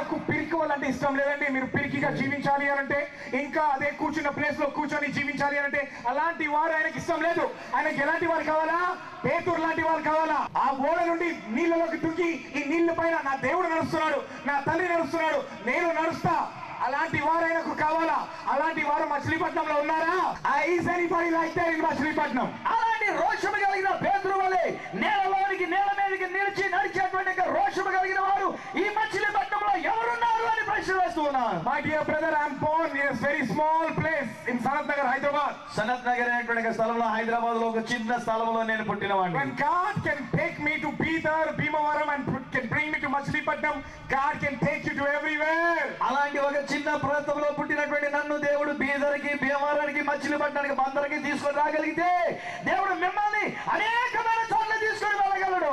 ఆయనకు పిరికి వాళ్ళంటే ఇష్టం లేదండి. మీరు పిరికిగా జీవించాలి అని అంటే, ఇంకా అదే కూర్చున్న ప్లేస్ లో కూర్చొని జీవించాలి అని అంటే, అలాంటి వారు ఆయనకి ఇష్టం లేదు. ఆయనకి ఎలాంటి వారు కావాలా? పేతురు లాంటి వారు కావాలా? ఆ ఓడ నుండి నీళ్ళలోకి దుంకి, ఈ నీళ్ల పైన నా దేవుడు నడుస్తున్నాడు, నా తండ్రి నడుస్తున్నాడు, నేను నడుస్తా, అలాంటి వారు ఆయనకు కావాలా? అలాంటి వారు మచిలీపట్నంలో ఉన్నారా? Is anybody like that in Machilipatnam? అలాంటి రోషము కలిగిన పేతురు వలె నేలలోనికి నేల మీదకి నిలిచి నడిచేటువంటి రోషము కలిగిన వారు ఈ మచిలీపట్నంలో ఎవరున్నారు అని ప్రశ్న వేస్తూ ఉన్నారు. My dear brother, I am Born in a very small place in Sanath Nagar, Hyderabad. Sanath Nagar అనేటువంటి స్థలంలో, హైదరాబాద్ లో ఒక చిన్న స్థలంలో నేను పుట్టినవాడిని. When God can take me to Bidar, Bhimavaram and can bring me to Machilipatnam, God can take you to everywhere. అలాంటి ఒక చిన్న ప్రాంతంలో పుట్టినటువంటి నన్ను దేవుడు బీదర్కి, భీమవరానికి, మచిలీపట్నానికి, బందర్కి తీసుకొని రాగలిగితే దేవుడు మిమ్మల్ని అనేకమైన చోట్ల తీసుకొని వెళ్ళగలడు.